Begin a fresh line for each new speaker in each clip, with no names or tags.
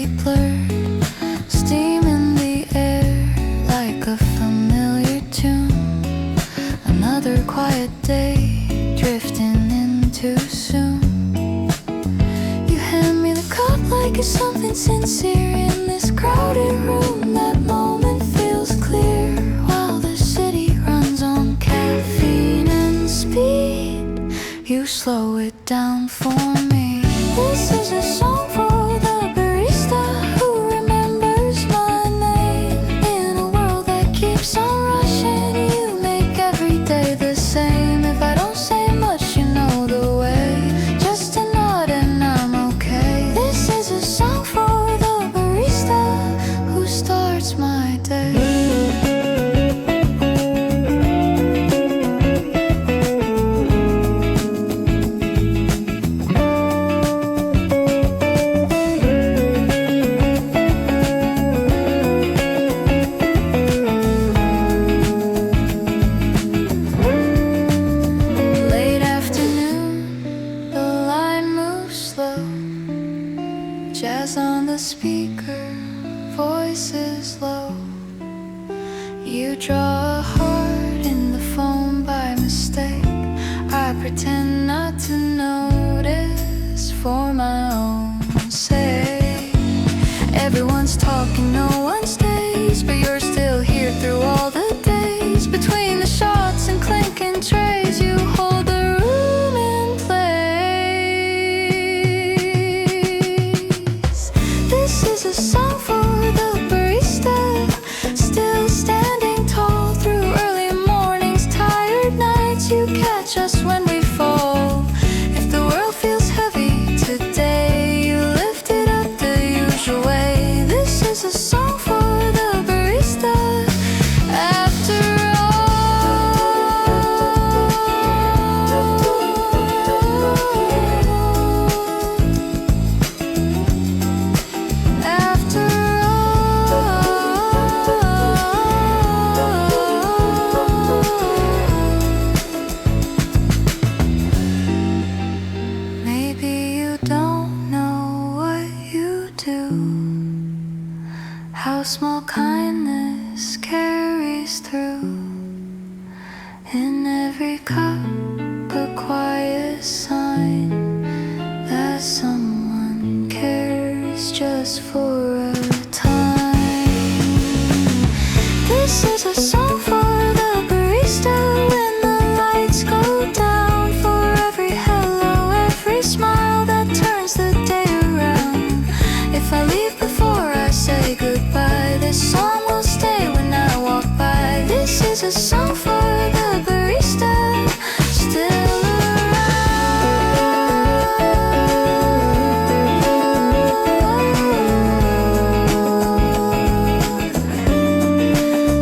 slowly blurred, steam in the air like a familiar tune. Another quiet day, drifting in too soon. You hand me the cup like it's something sincere. In this crowded room, that moment feels clear, while the city runs on caffeine and speed. You slow it down for me. This is a song for the barista who remembers my name. In a world that keeps on rushing, you make every day the same. If I don't say much, you know the way. Just a nod and I'm okay. This is a song for the barista who starts my day. Late afternoon, the line moves slow. Jazz on the speaker, voices low. You draw a heart in the phone by mistake. I pretend not to notice for my own sake. Everyone's talking, no one stays, but you're still here through all the days. Between the shots and clinking trays, you hold the room in place. This is a song for the barista, still standing tall through early mornings, tired nights. You catch us when we fall. If the world feels heavy today, you lift it up the usual way. This is a song for the barista. After maybe you don't know what you do, how small kindness carries through. In every cup, a quiet sign that someone cares just for a time. This is a song for the barista when the lights go down, for every hello, every smile that turns the day around. If I leave before I say goodbye, this song will stay when I walk by. This is a song for the barista, still around.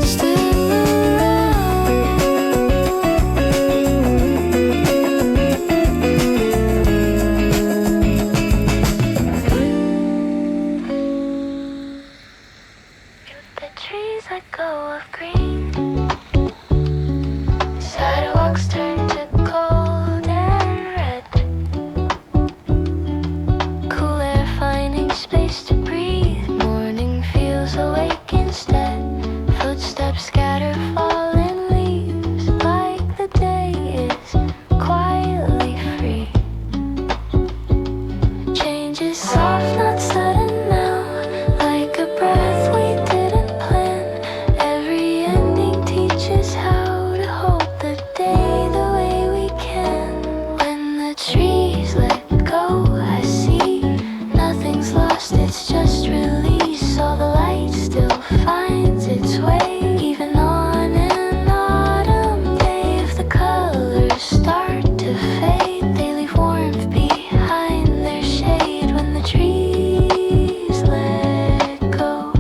Still the trees let go of green. Sidewalks turn to cold and red. Cool air finding space to breathe. Morning feels awake instead. Footsteps scatter fallen leaves, like the day is quietly free. Change is soft, not sudden now, like a breath we didn't plan. Every ending teaches how to hold the day the way we can. When the trees let go, I see nothing's lost, it's just release. All the light still finds its way, even on an autumn day. If the colors start to fade, they leave warmth behind their shade. When the trees let go,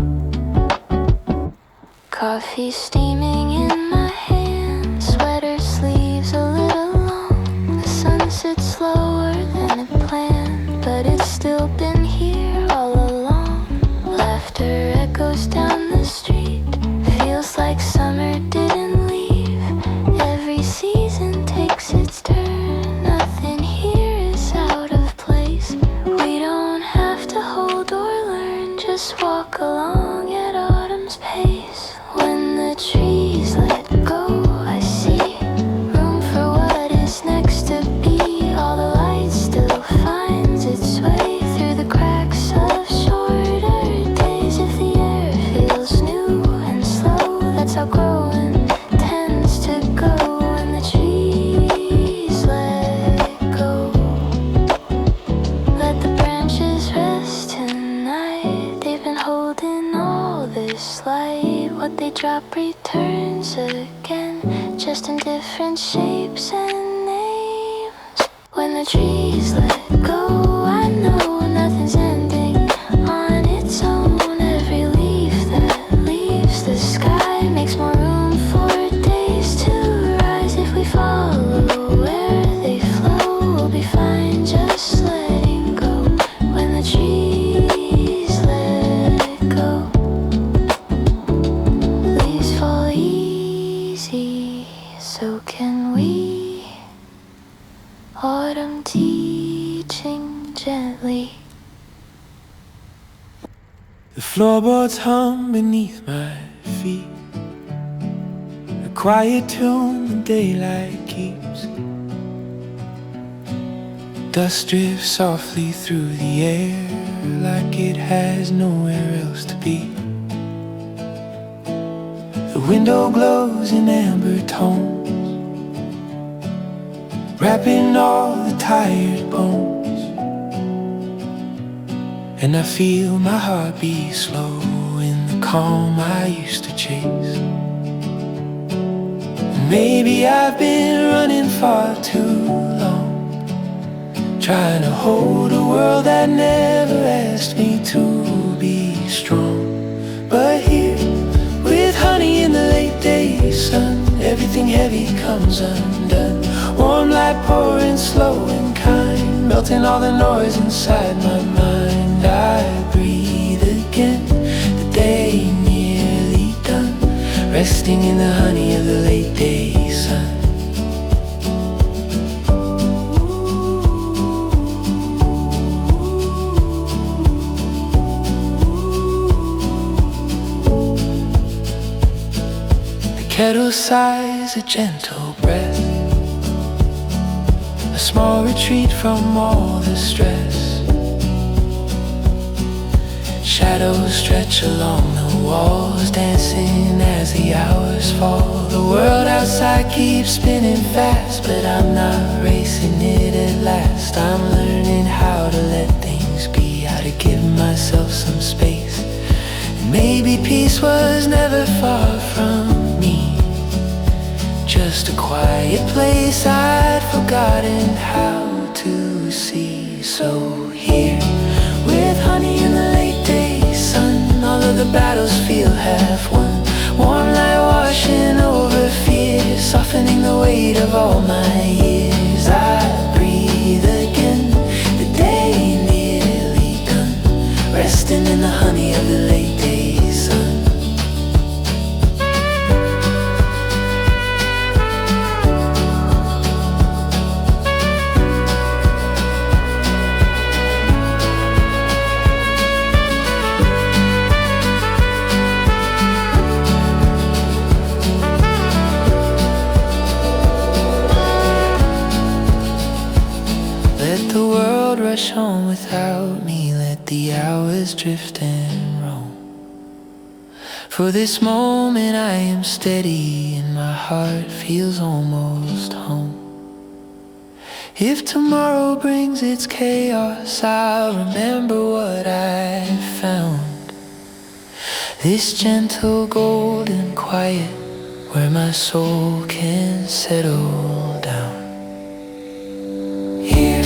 coffee steaming in my hand, sweater sleeves a little long. The sun sits slower than it planned, but it's still been here all along. Laughter echoes down the street, feels like summer didn't leave. Every season takes its turn, nothing here is out of place. We don't have to hold or learn, just walk along at autumn's pace. When the trees let go, I see room for what is next to be. All the light still finds its way through the cracks of shorter days. If the air feels new and slow, that's how growing tends to go. When the trees let go, let the branches rest tonight. They've been holding all this light. What they drop returns again, just in different shapes and names. When the trees let go, I know nothing's ending on its own. Every leaf that leaves the sky makes more room for days to rise. If we follow where they flow, we'll be fine just letting go. When the trees let go, leaves fall easy, so can we. Autumn teaching gently.
The floorboards hum beneath my feet, a quiet tune the daylight keeps. Dust drifts softly through the air like it has nowhere else to be. The window glows in amber tones, wrapping all the tired bones. And I feel my heart beat slow in the calm I used to chase. Maybe I've been running far too long, trying to hold a world that never asked me to be strong. But here, with honey in the late day sun, everything heavy comes undone. Warm light pouring slow and kind, melting all the noise inside my mind. I breathe again, the day nearly done, resting in the honey of the late day sun. The kettle sighs a gentle breath, a small retreat from all the stress. Shadows stretch along the walls, dancing as the hours fall. The world outside keeps spinning fast, but I'm not racing it at last. I'm learning how to let things be, how to give myself some space. And maybe peace was never far from me, just a quiet place I'd forgotten how to see. So here, with honey in the late day sun, all of the battles feel half won. Warm light washing over fear, softening the weight of all my years. I breathe again, the day nearly done, resting in the honey of the late day sun. Rush home without me, let the hours drift and roam. For this moment I am steady and my heart feels almost home. If tomorrow brings its chaos, I'll remember what I found. This gentle golden quiet where my soul can settle down. Here,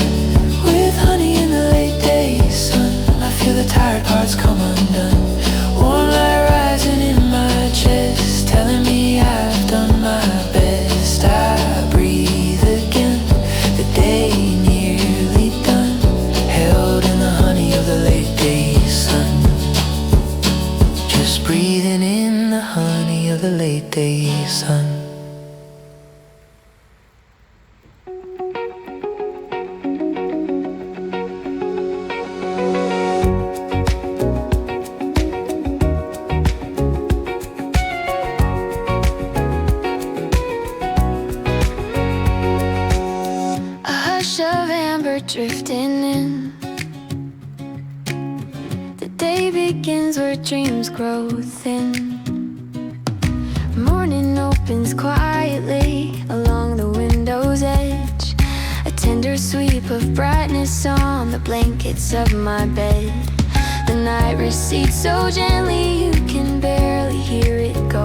with honey in the late day sun, I feel the tired parts come undone. Warm light rising in my chest, telling me I've done my best. I breathe again, the day nearly done, held in the honey of the late day sun. Just breathing in the honey of the late day sun.
drifting in. The day begins where dreams grow thin. Morning opens quietly along the window's edge. A tender sweep of brightness on the blankets of my bed. The night recedes so gently you can barely hear it go,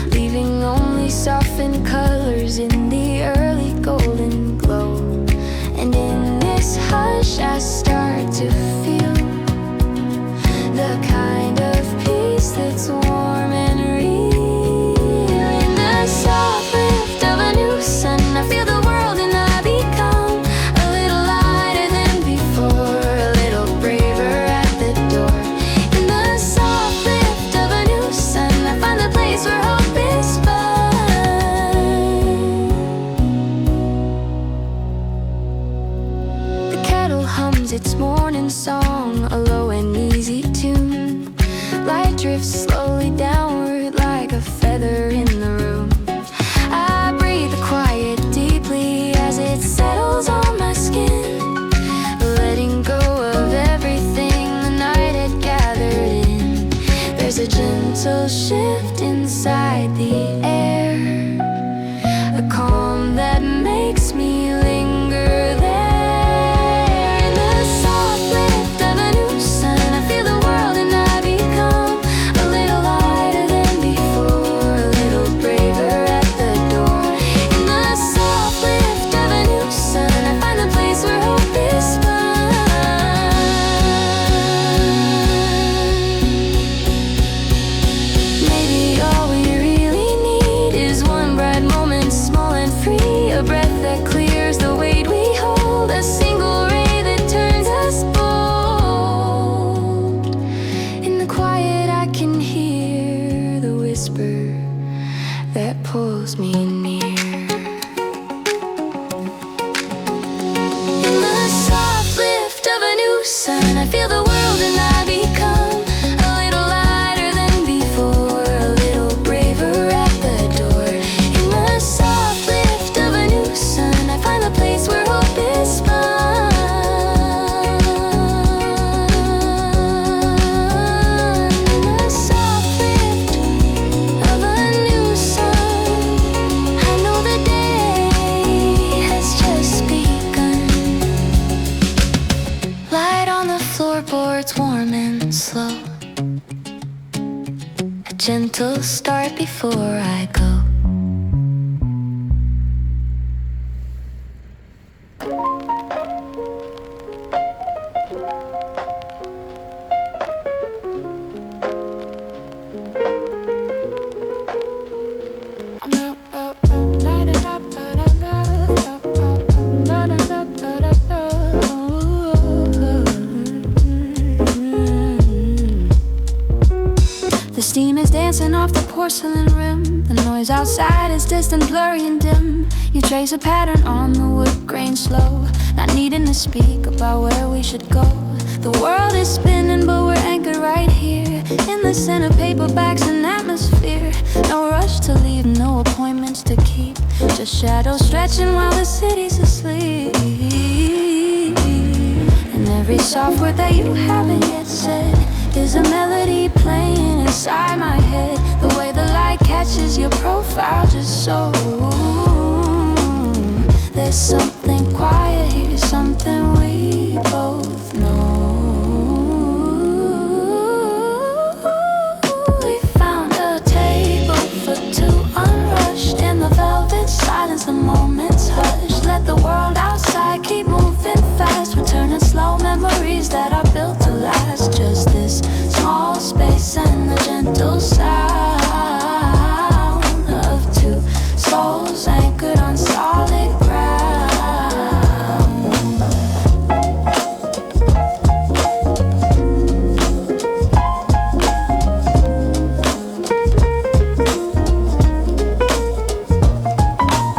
leaving only softened colors in the early golden glow. And in this hush I start to feel the kind of peace that's warm and real. In the soft lift of a new sun, I feel the world and I become a little lighter than before, a little braver at the door. In the soft lift of a new sun, I find the place where hope is found. The kettle hums its morning song, a low and easy tune. Light drifts slowly downward like a feather in the room. I breathe the quiet deeply as it settles on my skin, letting go of everything the night had gathered in. There's a gentle shift inside the air, a calm that makes me linger there. In the soft lift of a new sun, I feel the world and I become a little lighter than before, a little braver at the door. In the soft lift of a new sun, I find the place where hope is found. Maybe all we really need is one bright moment, small and free, a breath that clears the weight we hold, a single ray that turns us bold. In the quiet I can hear the whisper that pulls me near. In the soft lift of a new sun, I feel the world and I become a little lighter than before, a little braver at the door. In the soft lift of a new sun, I find the place where hope is found. In the soft lift of a new sun, I know the day has just begun. Light on the floorboards, warm and slow, a gentle start before I go. The steam is dancing off the porcelain rim. The noise outside is distant, blurry and dim. You trace a pattern on the wood grain slow, not needing to speak about where we should go. The world is spinning but we're anchored right here, in the center, paperbacks and atmosphere. No rush to leave, no appointments to keep, just shadows stretching while the city's asleep. And every soft word that you haven't yet said is a melody playing inside my head. The way the light catches your profile just so. There's something quiet here, something we both know. We found a table for two, unrushed in the velvet silence. The moment's hush, let the world outside keep moving fast. Returning slow memories that are built to last. Just this small space and the gentle sound of two souls anchored on solid ground.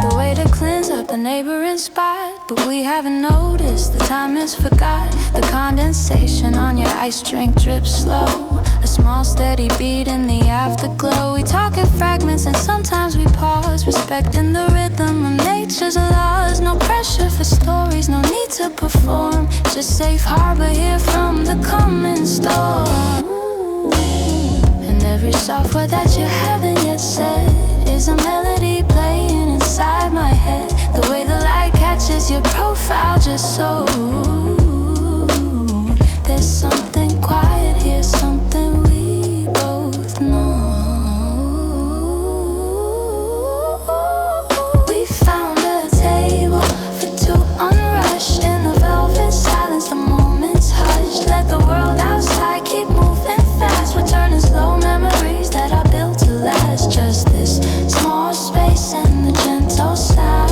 The way to cleanse up the neighboring spot, but we haven't noticed the time is forgot. The condensation on your ice drink drips slow, a small steady beat in the afterglow. We talk in fragments and sometimes we pause, respecting the rhythm of nature's laws. No pressure for stories, no need to perform, just safe harbor here from the coming storm. And every soft word that you haven't yet said is a melody playing inside my head. The way the light catches your profile just so. There's something quiet here, something we both know. We found a table for two, unrushed in the velvet silence. The moment's hushed, let the world outside keep moving fast. We're turning slow memories that are built to last. Just this small space and the gentle sound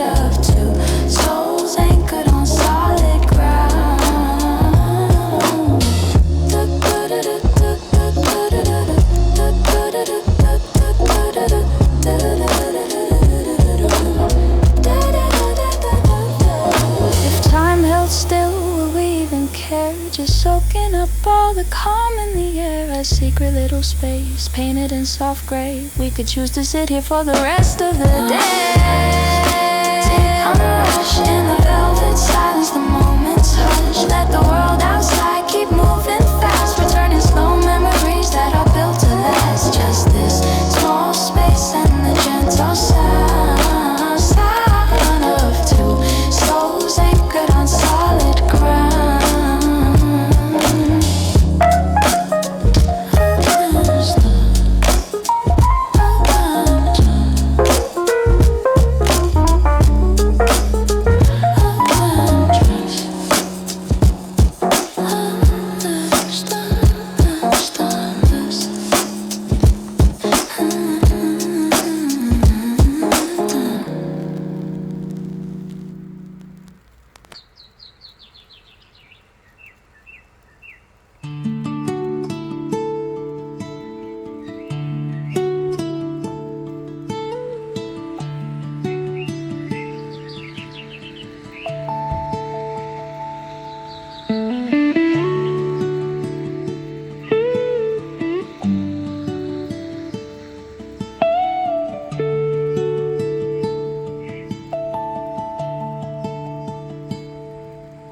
of two souls anchored on solid ground. If time held still, would we even care? Just soaking up all the calm in the air. A secret little space painted in soft gray. We could choose to sit here for the rest of the day. Unrushed in the velvet silence, the moment's hush. Let the world outside keep moving fast. Returning slow memories that are built to last. Just this small space and the gentle sound of two souls anchored on solid ground.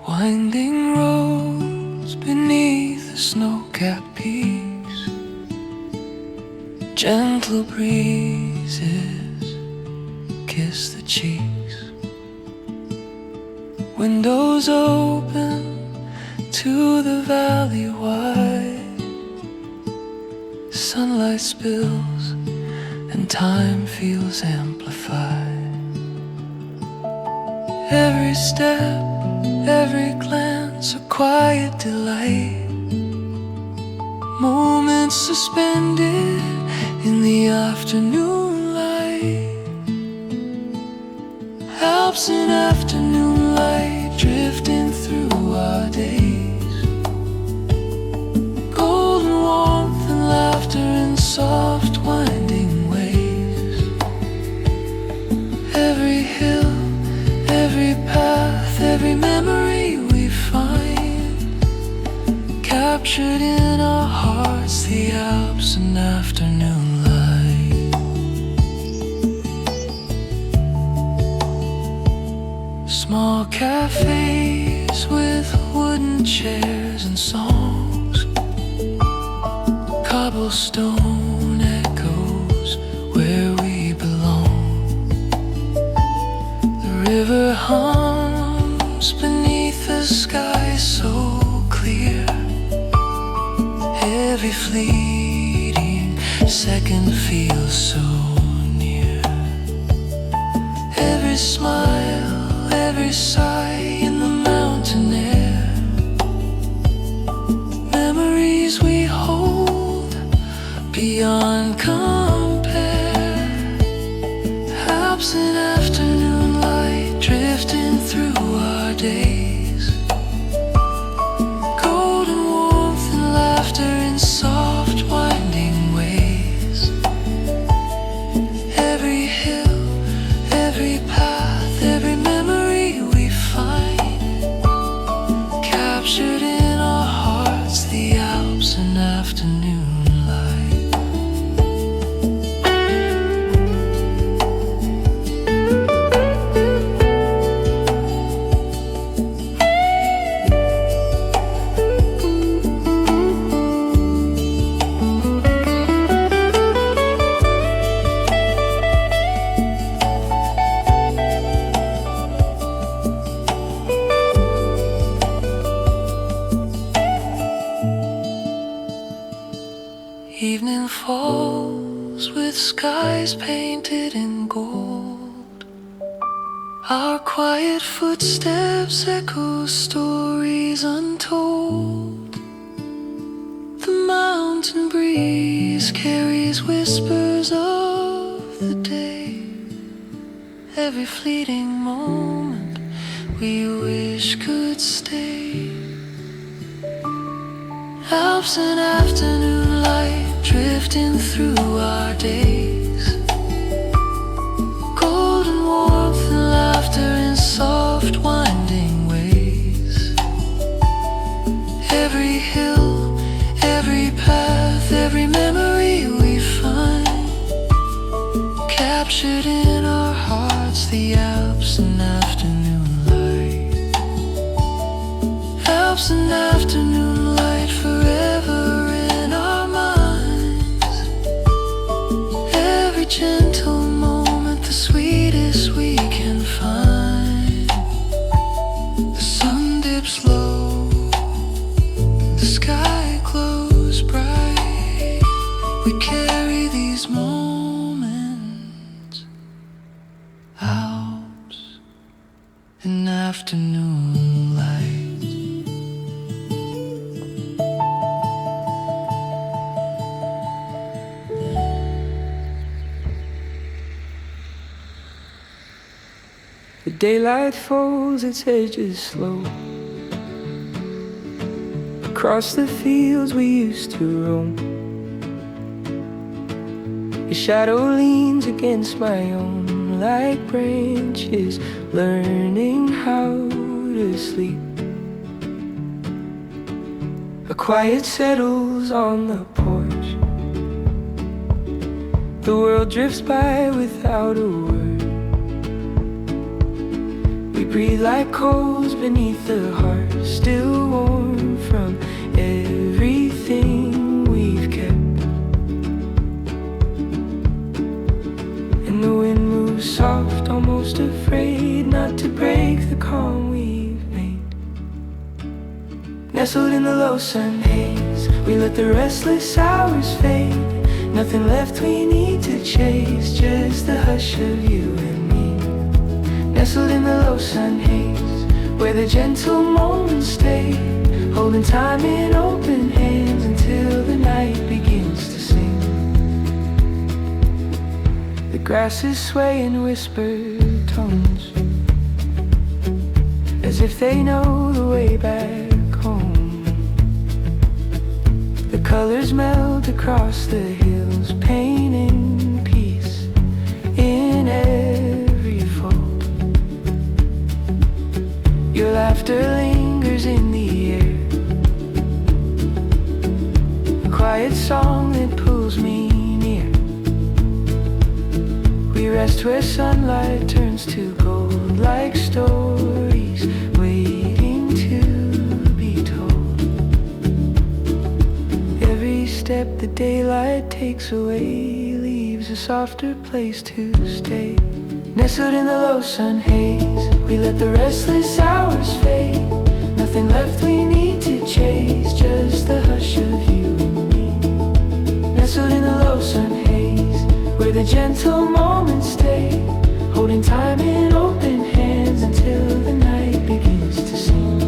Winding roads beneath the snow-capped peaks, gentle breezes kiss the cheeks. Windows open to the valley wide, sunlight spills and time feels amplified. Every step, every glance, a quiet delight. Moments suspended in the afternoon light. Alps in afternoon light drifting through our days. Golden warmth and laughter in soft winding ways. Every hill, every path, every memory we find, captured in our hearts, the Alps in afternoon light. Small cafes with wooden chairs and songs, cobblestone echoes where we belong. The river hums beneath a sky so clear. Every fleeting second feels so near. Every smile, every sigh in the mountain air. Memories we hold beyond compare. Alps in afternoon light drifting through our days. Golden warmth and laughter in soft winding ways. Every hill, every path, every memory we find, captured in our hearts, the hour. afternoon light. Evening falls with skies painted in gold. Our quiet footsteps echo stories untold. The mountain breeze carries whispers of the day. Every fleeting moment we wish could stay. Alps and afternoon light drifting through our days. Golden warmth and laughter in soft winding ways. Every hill, every path, every memory we find, captured in our hearts, the Alps and afternoon light. Alps and afternoon light forever in our minds. Every gentle moment, the sweetest we can find. The sun dips low, the sky glows bright. We carry these moments, Alps and afternoon light.
The daylight folds its edges slow across the fields we used to roam. Your shadow leans against my own like branches learning how to sleep. A quiet settles on the porch. The world drifts by without a word. We breathe like coals beneath the heart, still warm from everything we've kept. And the wind moves soft, almost afraid not to break the calm we've made. Nestled in the low sun haze, we let the restless hours fade. Nothing left we need to chase, just the hush of you and me. Nestled in the low sun haze, where the gentle moments stay, holding time in open hands until the night begins to sing. The grasses sway in whispered tones, as if they know the way back home. The colors melt across the hills, painting peace in every fold. Your laughter lingers in the air, a quiet song that pulls me near. We rest where sunlight turns to gold, like stories waiting to be told. Every step the daylight takes away leaves a softer place to stay. Nestled in the low sun haze, we let the restless hours fade. Nothing left we need to chase, just the hush of you and me. Nestled in the low sun haze, where the gentle moments stay, holding time in open hands until the night begins to sing.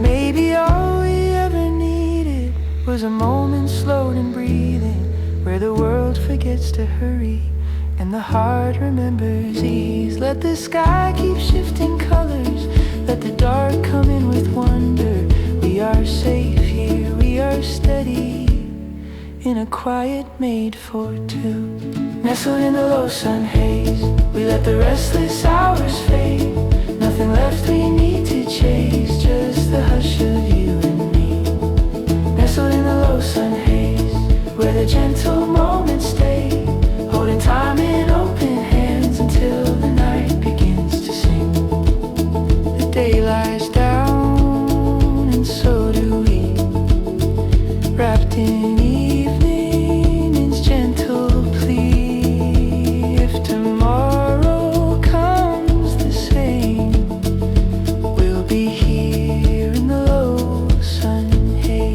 Maybe all we ever needed was a moment slowed and breathing, where the world forgets to hurry and the heart remembers ease. Let the sky keep shifting colors, let the dark come in with wonder. We are safe here, we are steady in a quiet made for two. Nestled in the low sun haze, we let the restless hours fade. Nothing left we need to chase, just the hush of you and me. Nestled in the the gentle moments stay, holding time in open hands until the night begins to sing. The day lies down and so do we, wrapped in evening's gentle plea. If tomorrow comes the same, we'll be here in the low sun haze.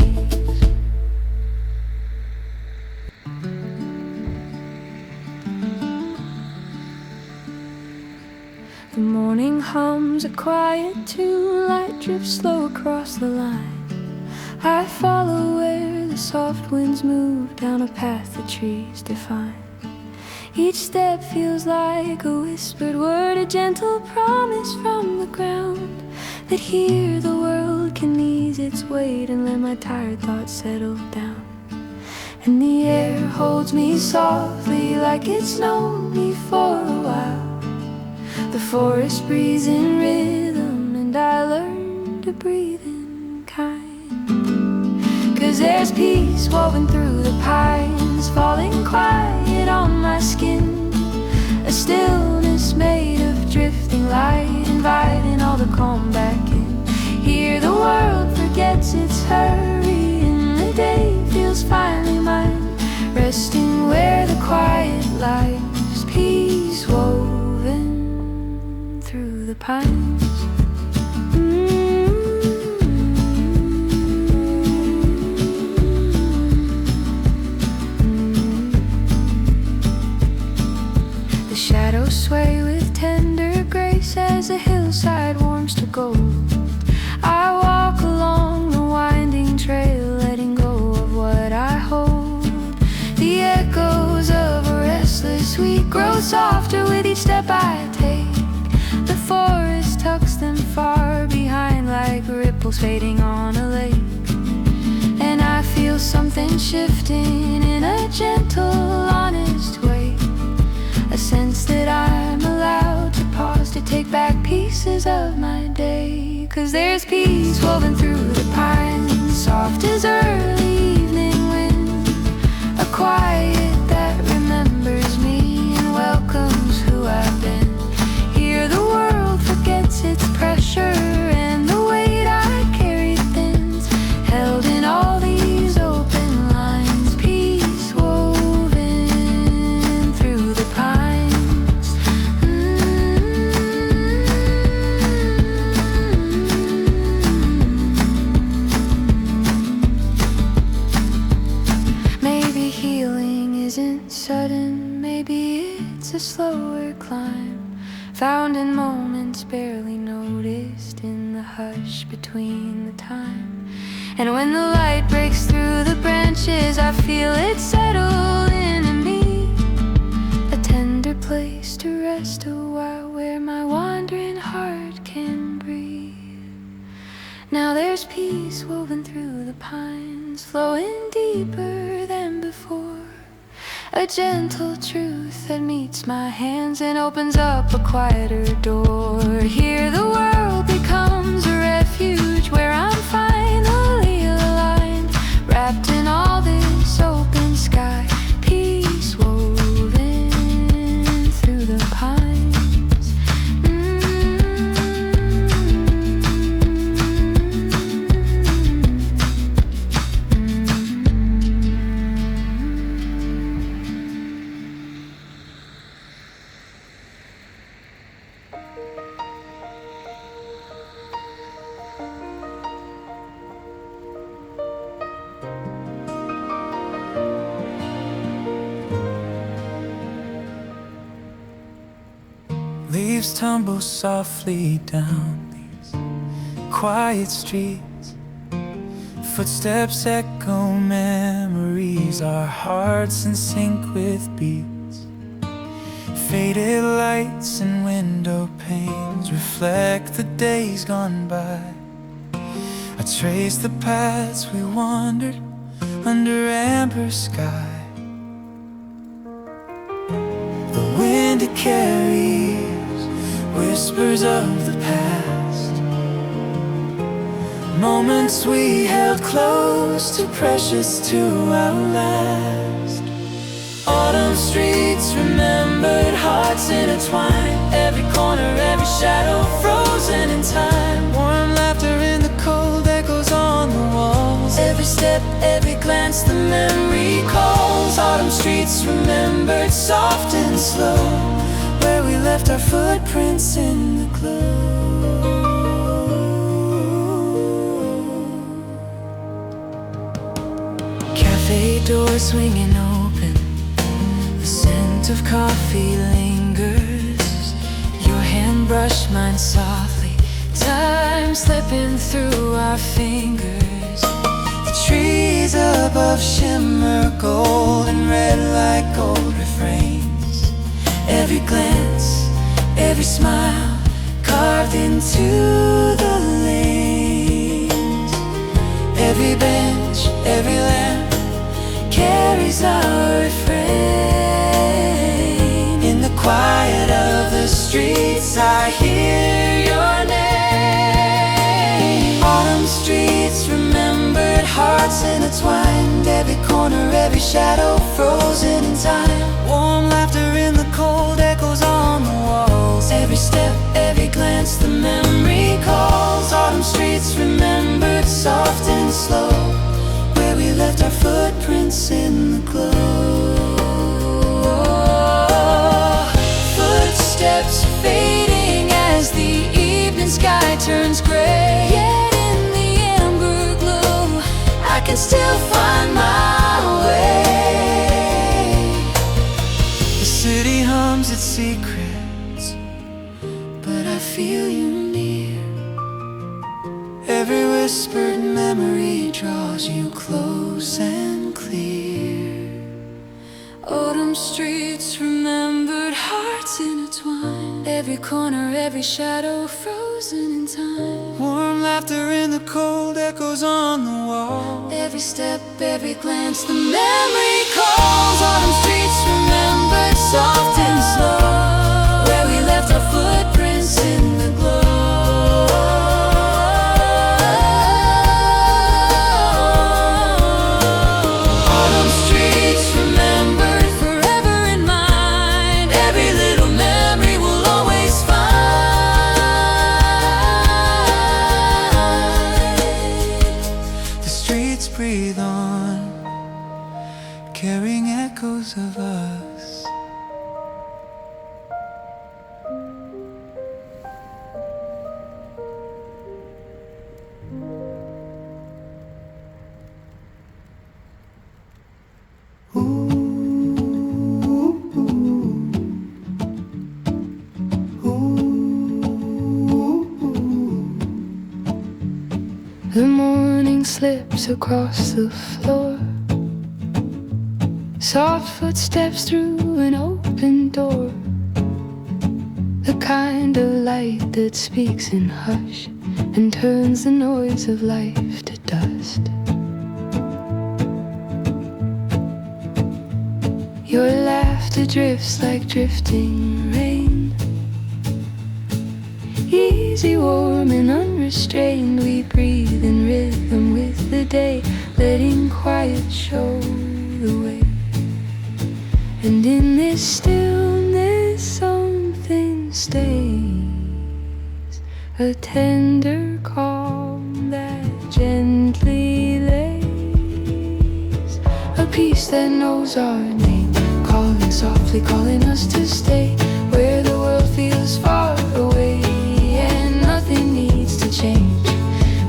The morning hums a quiet tune, light drifts slow across the line. I follow where the soft winds move down a path the trees define. Each step feels like a whispered word, a gentle promise from the ground, that here the world can ease its weight and let my tired thoughts settle down. And the air holds me softly like it's known me for a while. The forest breathes in rhythm and I learn to breathe in kind. 'Cause there's peace woven through the pines, falling quiet on my skin, a stillness made of drifting light, inviting all the calm back in. Here the world forgets its hurry and the day feels finally mine, resting where the quiet lies, peace woven through the pines. The shadows sway with tender grace as the hillside warms to gold. I walk along the winding trail, letting go of what I hold. The echoes of a restless week grow softer with each step I take. The forest tucks them far behind like ripples fading on a lake. And I feel something shifting in a gentle, honest way, a sense that I'm allowed to pause to take back pieces of my day. 'Cause there's peace woven through the pines, soft as early evening wind, a quiet that remembers me and welcomes who I've been. Here the world forgets its pressure and the weight I carry thins, held in all these open lines, peace woven through the pines. Maybe healing isn't sudden, maybe it's a slower climb, found in moments barely noticed in the hush between the time. And when the light breaks through the branches, I feel it settle into me, a tender place to rest a while where my wandering heart can breathe. Now there's peace woven through the pines, flowing deeper than before, a gentle truth that meets my hands and opens up a quieter door. Here the world becomes a refuge where I'm finally aligned, wrapped in all this open sky, peace woven through the pines.
Leaves tumble softly down these quiet streets, footsteps echo memories, our hearts in sync with beats. Faded lights and window panes reflect the days gone by. I trace the paths we wandered under amber sky. The wind it carries whispers of the past, moments we held close, too precious to outlast. Autumn streets remembered, hearts intertwined. Every corner, every shadow frozen in time. Warm laughter in the cold echoes on the walls. Every step, every glance, the memory calls. Autumn streets remembered, soft and slow, where we left our footprints in the glow. Cafe doors swinging open, the scent of coffee lingers. Your hand brushed mine softly, time slipping through our fingers. The trees above shimmer gold and red like old refrains. Every glance, every smile carved into the lanes. Every bench, every lamp carries our refrain. In the quiet of the streets I hear your name. Autumn streets remembered, hearts intertwined. Every corner, every shadow frozen in time. Warm laughter in the cold echoes on the walls. Every step, every glance, the memory calls. Autumn streets remembered, soft and slow, where we left our footprints in the glow. Footsteps fading as the evening sky turns gray. Yet in the amber glow I can still find my way. The city hums its secrets, but I feel you near. Every whispered memory draws you close and clear. Autumn streets remembered, hearts intertwined. Every corner, every shadow frozen in time. Warm laughter in the cold echoes on the wall. Every step, every glance, the memory calls. Autumn streets remembered, soft and slow, where we left our footprints in the glow. Breathe on, carrying echoes of us.
The morning slips across the floor, soft footsteps through an open door, the kind of light that speaks in hush and turns the noise of life to dust. Your laughter drifts like drifting rain, easy, warm and unrestrained. We breathe in rhythm with the day, letting quiet show the way. And in this stillness something stays, a tender calm that gently lays, a peace that knows our name, calling softly, calling us to stay where the world feels far away. Change,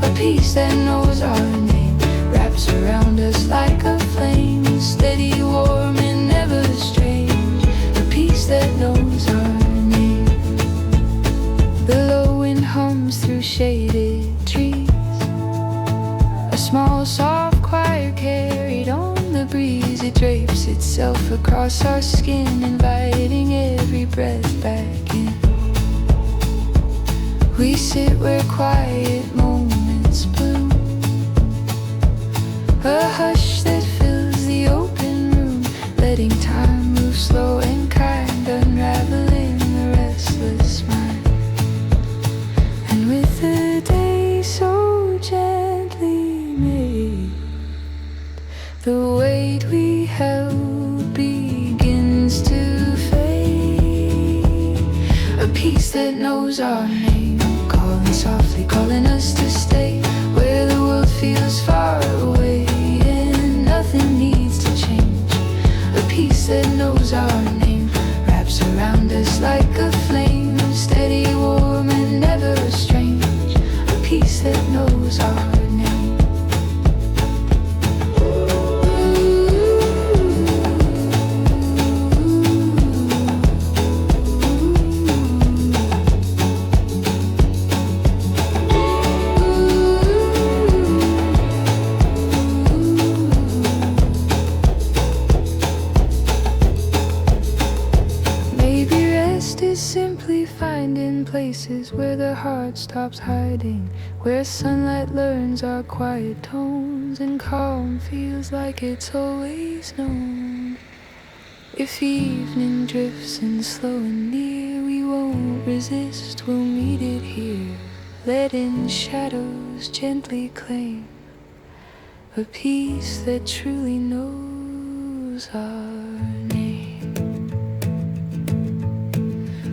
a peace that knows our name, wraps around us like a flame, steady, warm and never strange, a peace that knows our name. The low wind hums through shaded trees, a small soft choir carried on the breeze. It drapes itself across our skin, inviting every breath back in. We sit where quiet moments bloom, a hush that fills the open room, letting time move slow and kind, unraveling the restless mind. And with the day so gentle, The weight we held begins to fade. A peace that knows our name, calling softly, calling us to stay where the world feels far away and nothing needs to change. A peace that knows our name wraps around us like a flame, steady, warm, and never strange. A peace that knows our name. Simply finding places where the heart stops hiding, where sunlight learns our quiet tones and calm feels like it's always known. If evening drifts in slow and near, we won't resist, we'll meet it here, letting shadows gently claim a peace that truly knows our name.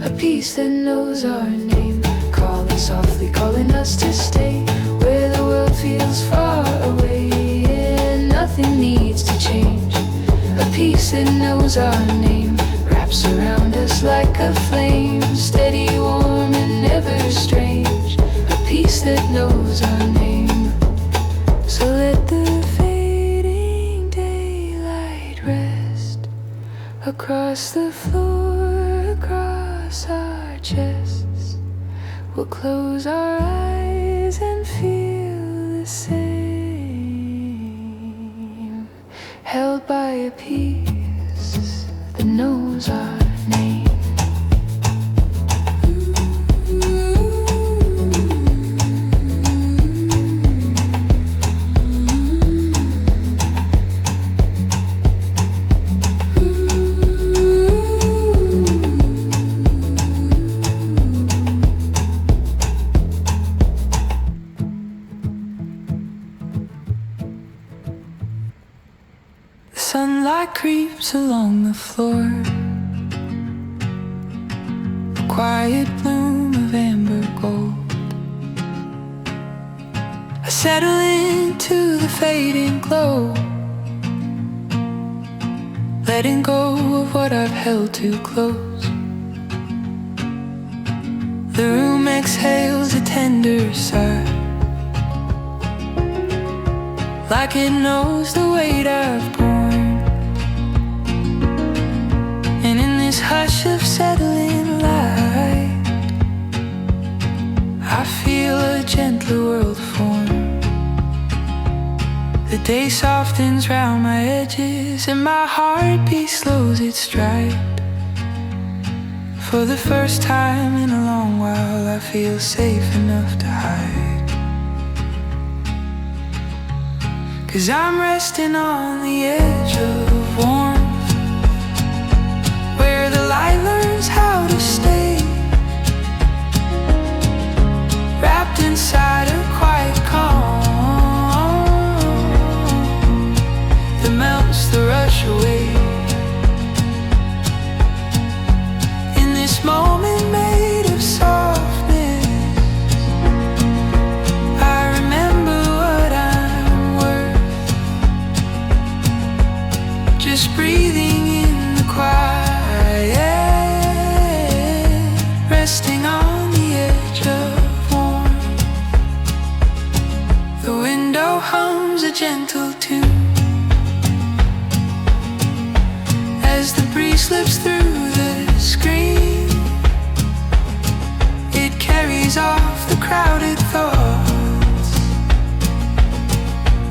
A peace that knows our name, calling softly, calling us to stay where the world feels far away and nothing needs to change. A peace that knows our name wraps around us like a flame, steady, warm, and never strange. A peace that knows our name. So let the fading daylight rest across the floor, across our chests. We'll close our eyes and feel the same, held by a peace that knows our name. Sunlight creeps along the floor, a quiet bloom of amber gold. I settle into the fading glow, letting go of what I've held too close. The room exhales a tender sigh, like it knows the weight I've borne. And in this hush of settling light, I feel a gentler world form. The day softens round my edges and my heartbeat slows its stride. For the first time in a long while, I feel safe enough to hide. 'Cause I'm resting on the edge of warmth, where the light learns how to stay, wrapped inside a quiet calm that melts the rush away. In this moment made of softness, I remember what I'm worth, just breathing in the quiet, resting on the edge of warmth. The window hums a gentle tune as the breeze slips through the screen. It carries off the crowded thoughts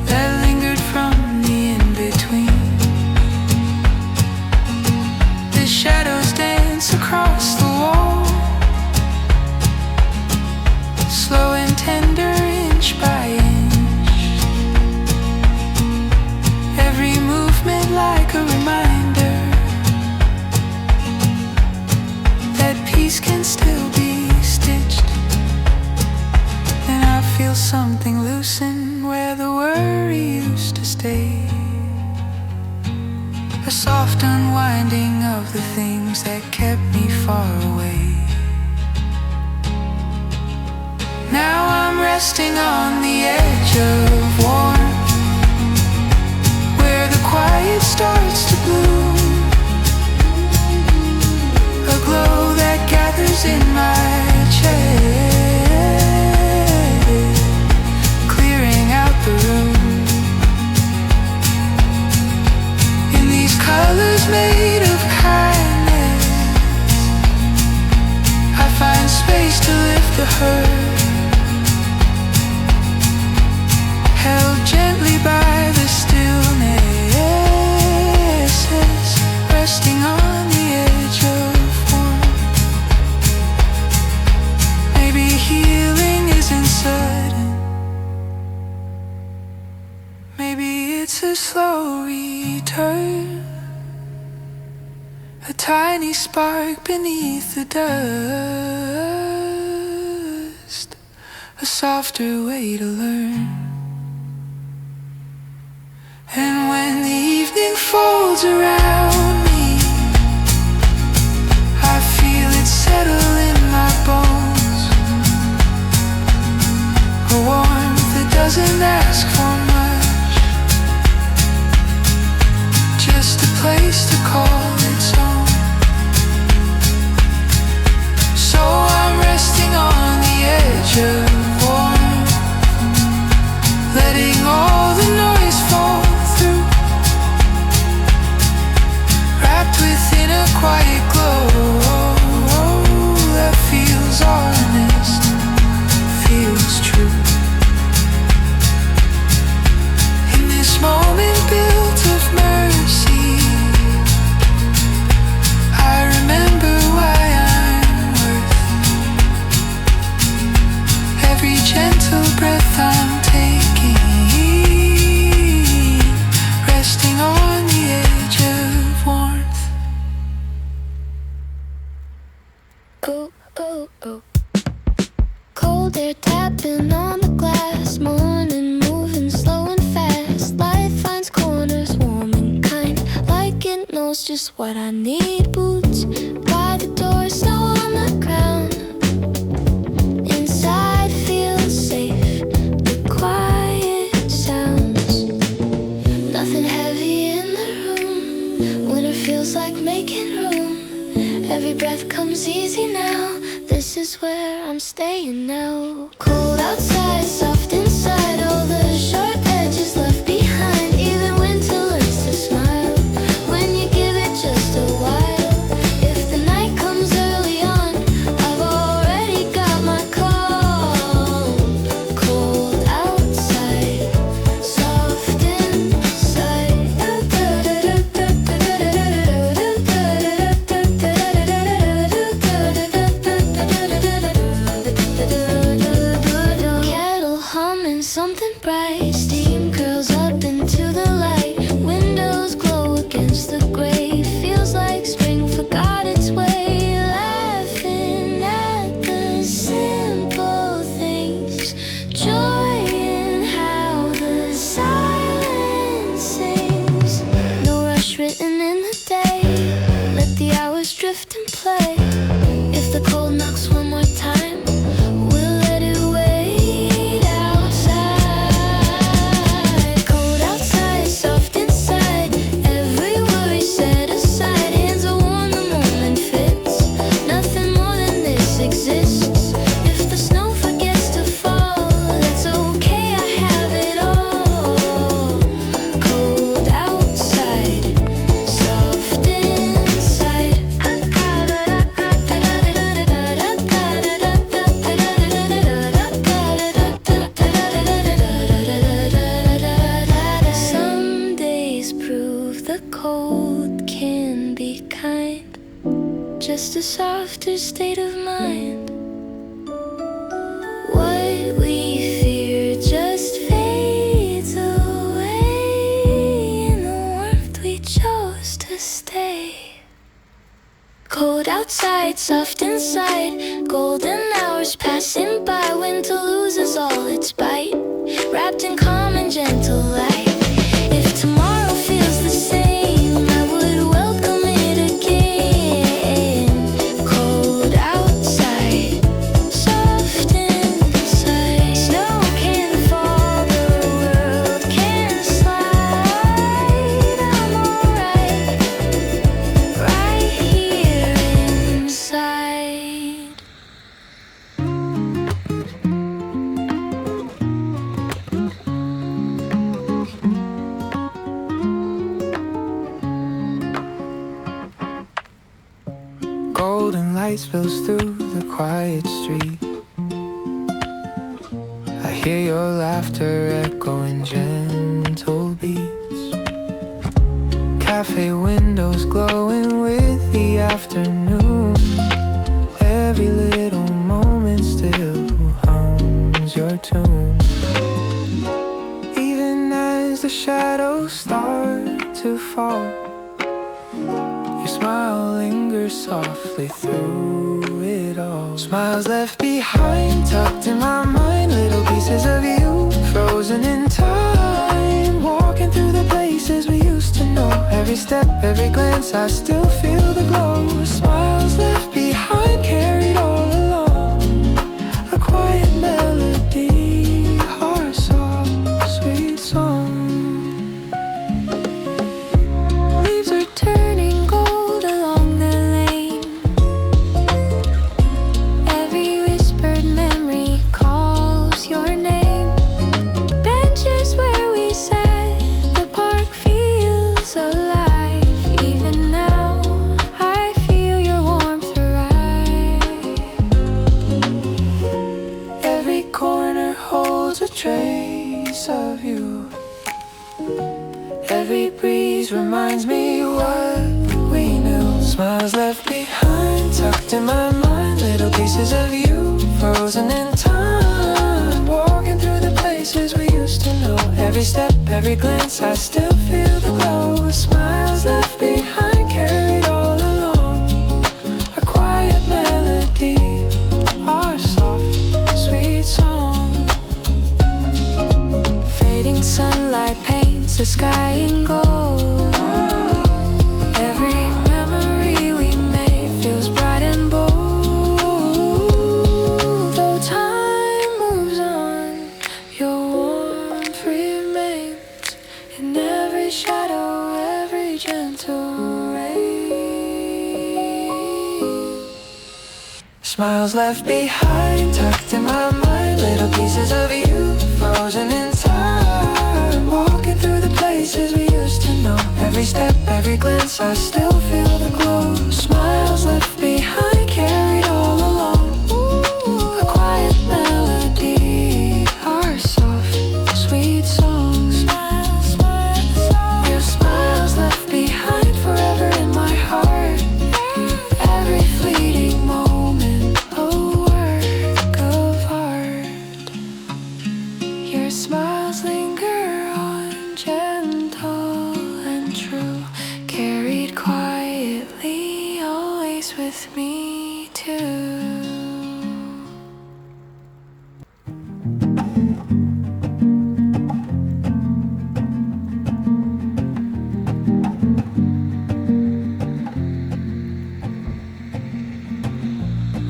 that lingered from the in-between. The shadows dance across the wall, slow and tender, inch by inch. Every movement like a reminder that peace can still be stitched. And I feel something loosen where the worry used to stay.
a soft unwinding of the things that kept me far away. Now I'm resting on the edge of warmth, where the quiet starts to bloom, a glow that gathers in my chest, clearing out the room. In these colors made of kindness, I find space to lift the hurt, held gently by the stillnesses, resting on the edge of warmth. Maybe healing isn't sudden, maybe it's a slow return, a tiny spark beneath the dust, a softer way to learn. And when the evening folds around me, I feel it settle in my bones, a warmth that doesn't ask for much, just a place to call its own. So I'm resting on the edge of warmth, letting all the noise fall through, wrapped within a quiet glow that feels honest, feels true. In this moment built of mercy, I remember why I'm worth every gentle breath I'm taking, resting on the edge of warmth.
Oh, oh, oh. Cold air tapping on the glass, morning moving slow and fast. Life finds corners warm and kind, like it knows just what I need. Boots by the door, snow on the ground. Inside feels safe, the quiet sounds. Nothing heavy in the room, winter feels like making room. Every breath comes easy now, this is where I'm staying now. Cold outside, soft inside, all the sharp edges left behind. Even winter learns to smile when you give it just a while. If the night comes early on, I've already got my call. Cold outside, soft inside. Kettle humming something bright, steam curls up into the light. Windows glow against the gray, feels like spring forgot its way. Laughing at the simple things, joy in how the silence sings. No rush written in the day, let the hours drift and play. If the cold knocks one more time, we'll let it wait outside. Cold outside, soft inside, every worry set aside. Hands are warm, the moment fits, nothing more than this exists. If the snow forgets to fall, that's okay, I have it all. Cold outside, soft inside. Some days prove the cold can be kind, just a softer state of mind. What we fear just fades away in the warmth we chose to stay. Cold outside, soft inside, golden hours passing by. Winter loses all its bite, wrapped in calm and gentle light. If tomorrow feels the same, I would
light spills through the quiet street. I hear your laughter echo in gentle beats. Cafe windows glowing with the afternoon. Every little moment still hums your tune. Even as the shadows start to fall, your smile lingers softly through it all. Smiles left behind, tucked in my mind, little pieces of you frozen in time. Walking through the places we used to know, every step, every glance, I still feel the glow. Smiles left behind, carried all along, a quiet melody, our soft, sweet song.
Leaves are turning gold along the lane. Every whispered memory calls your name. Benches where we sat, the park feels alive. Even now, I feel your warmth arrive.
Every corner holds a trace of you. Every breeze reminds me what we knew. Smiles left behind, tucked in my mind, little pieces of you frozen in time. Walking through the places we used to know, every step, every glance, I still feel the glow. Smiles left behind, carried all along, a quiet melody, our soft, sweet song.
Fading sunlight paints the sky in gold. Every memory we made feels bright and bold. Though time moves on, your warmth remains in every shadow, every gentle rain.
Smiles left behind, tucked in my mind, little pieces of you frozen in time. Walking through the places we used to know, every step, every glance, I still feel the glow. Smiles left behind, carried all along, a quiet melody, our soft, sweet song. Your smiles left behind, forever in my heart. Every fleeting moment, a work of art. Your smiles linger on, gentle and true, carried quietly, always with me too.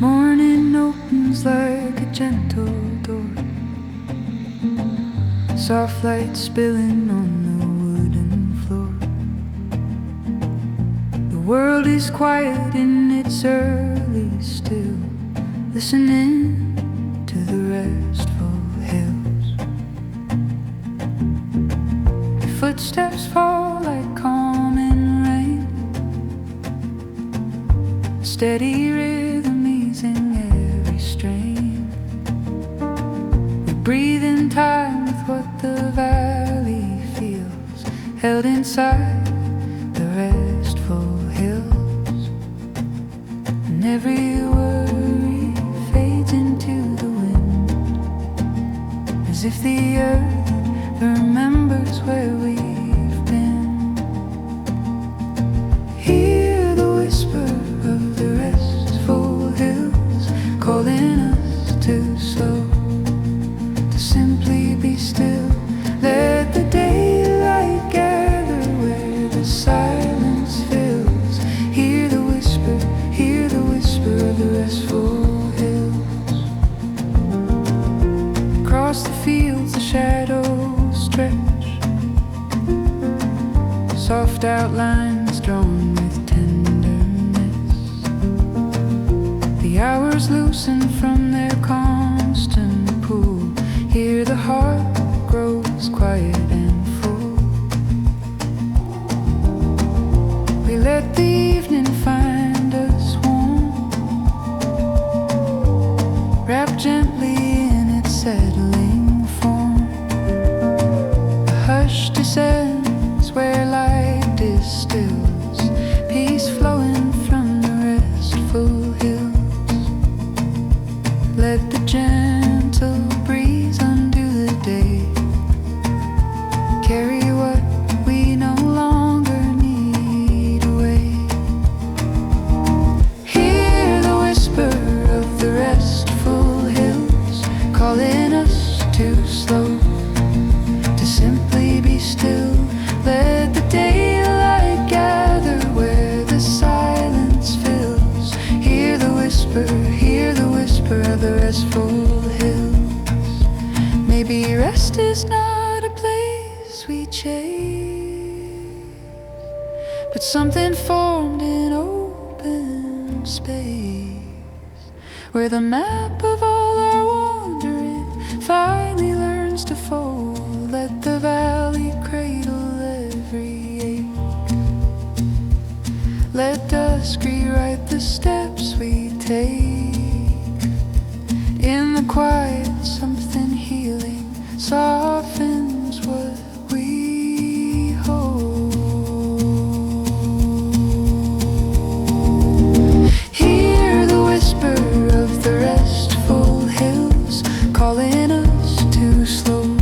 Morning opens like a gentle door, soft light spilling on the wooden floor. The world is quiet in its early still, listening to the restful hills. Your footsteps fall like calming rain, steady rhythm easing every strain. We breathe in time with what the valley feels, held inside the restful hills. And every worry fades into the wind, as if the earth remembers where we've been. Hear the whisper of the restful hills, calling us to slow, to simply be still. Let the daylight gather where the silence fills. Hear the whisper of the restful hills. Across the fields the shadows stretch, soft outlines drawn with tenderness. The hours loosen from their constant pull. Here the heart grows quiet and full. We let the evening find us warm,
rest is not a place we chase, but something formed in open space, where the map of all our wandering finally learns to fold. Let the valley cradle every ache, let dusk rewrite the steps we take. In the quiet, something healing softens what we hold. Hear the whisper of the restful hills calling us to slow,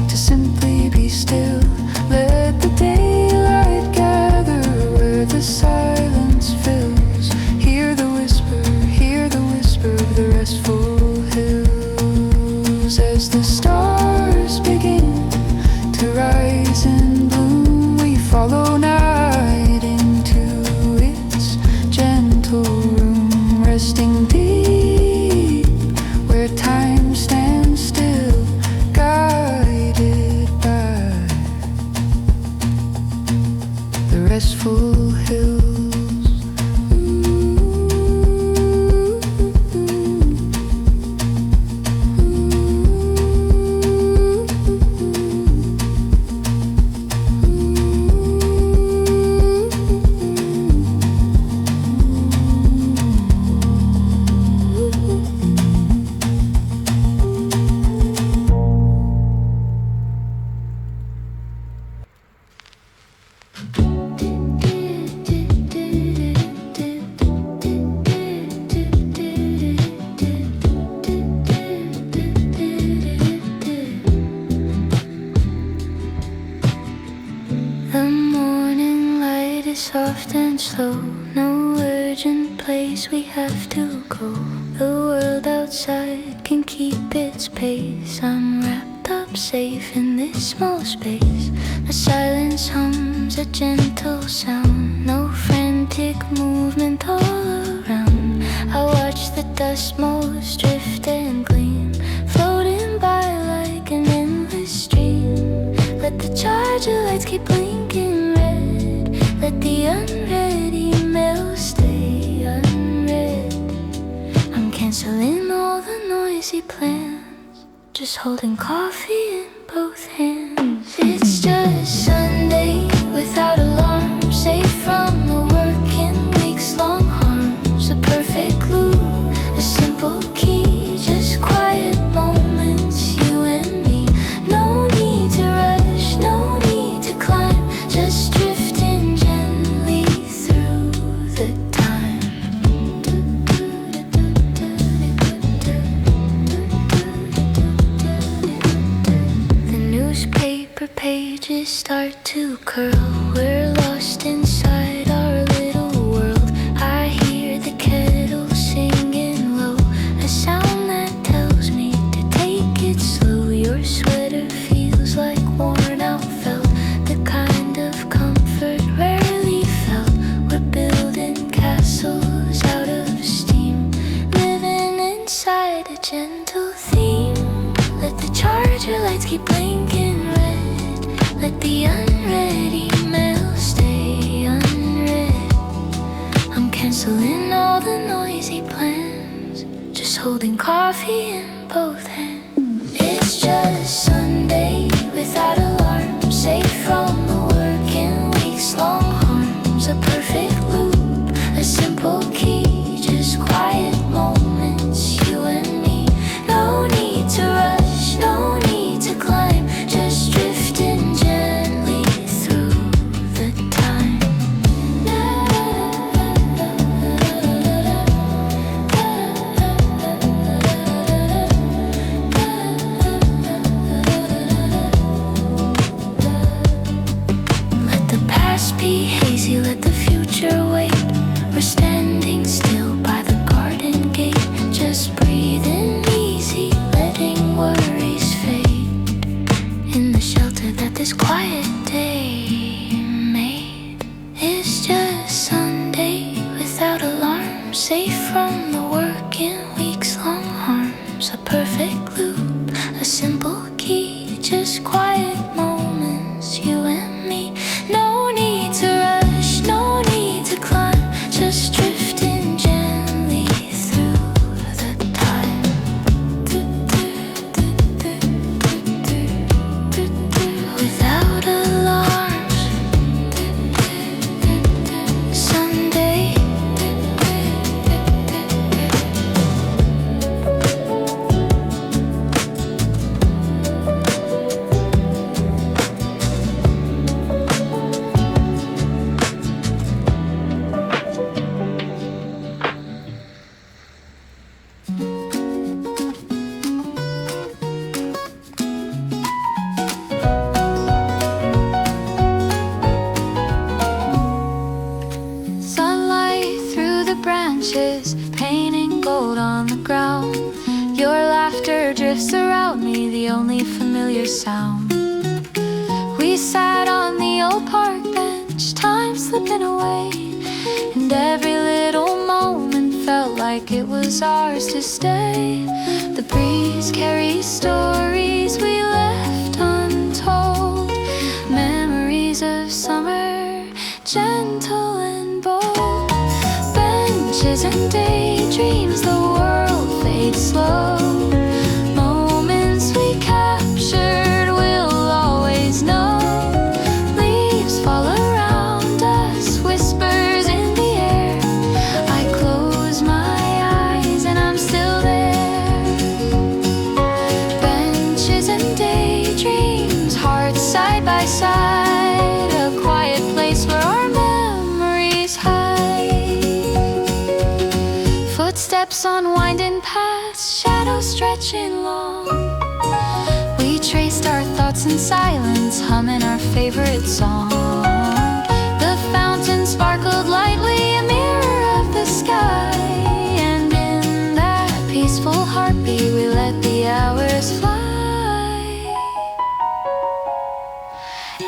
to simply be still. Let the daylight gather where the silence fills. Hear the whisper of the restful hills as the stars begin to rise and bloom. We follow night into its gentle room, resting deep where time stands still, guided by the restful hills. Soft and slow, no urgent place we have to go. The world outside can keep its pace. I'm wrapped up safe in this small space. The silence hums a gentle sound, no frantic movement all around. I watch the dust motes drift and gleam, floating by like an endless stream. Let the charger lights keep blinking red, let the unread emails stay unread. I'm canceling all the noisy plans, just holding coffee in both hands. It's just Sunday without alarm, safe from the working week's long harms. A perfect loop, a simple key, just quiet moments, you and me. No need to rush, no need to climb, just drifting gently through the time. The newspaper pages start to curl, we're lost inside our little world. I hear the kettle singing low, a sound that tells me to take it slow. Your sweater feels like worn out felt, the kind of comfort rarely felt. We're building castles out of steam, living inside a gentle theme. Let the charger lights keep blinking red, let the unread emails stay unread. I'm canceling all the noisy plans, just holding coffee in both hands. It's just Sunday without alarm, safe from the working week's long harms. A perfect loop, a simple key, just quiet moments, you and me. No need to rush, no need to climb, just drifting gently through the time. Let the past be hazy, let the future wait. We're standing still by the garden gate, just breathing easy, letting worries fade. In the shelter that this quiet day made. It's just Sunday without alarm, safe from the working week's long harms. A perfect loop, a simple key, only familiar sound. We sat on the old park bench, time slipping away, and every little moment felt like it was ours to stay. The breeze carries stories we left untold, memories of summer, gentle and bold. Benches and daydreams, the world fades slow. Moments we captured, we'll always know. Leaves fall around us, whispers in the air. I close my eyes and I'm still there. Benches and daydreams, hearts side by side, a quiet place where our memories hide. Footsteps on winding paths, shadows stretching long. We traced our thoughts in silence, humming our favorite song. The fountain sparkled lightly, a mirror of the sky, and in that peaceful heartbeat we let the hours fly.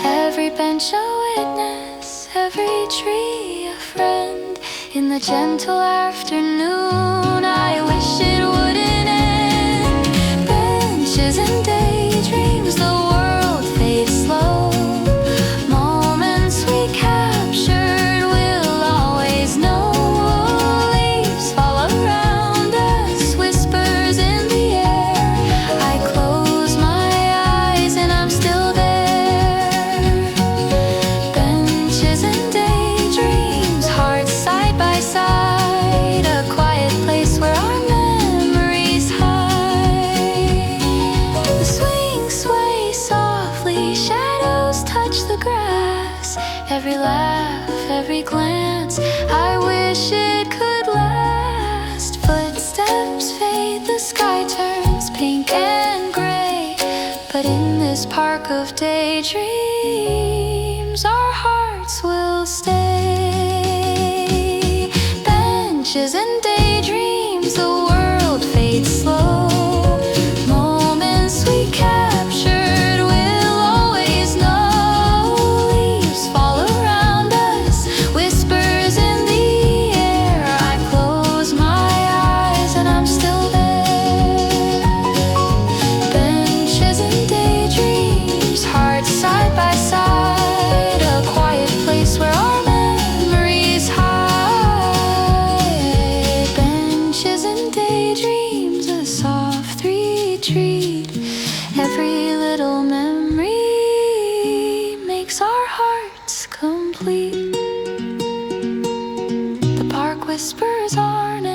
Every bench a witness, every tree a friend. In the gentle afternoon, I wish it wouldn't end. Benches and daydreams, the world fades slow. Moments we captured, we'll always know. Leaves fall around us, whispers in the air. I close my eyes and I'm still there. Benches and daydreams, hearts side by side, a quiet place where our memories hide. The swings sway softly, shadows touch the grass. Every laugh, every glance, I wish it could last. Footsteps fade, the sky turns pink and gray, but in this park of daydreams, our hearts will stay. Benches and daydreams, the world fades slow. Moments we captured, we'll always know. Leaves fall around us, whispers in the air. I close my eyes and I'm still there. Benches and daydreams, hearts side by side, a quiet place where our memories hide. Benches and daydreams, a soft retreat. Every little memory makes our hearts complete. The park whispers our name.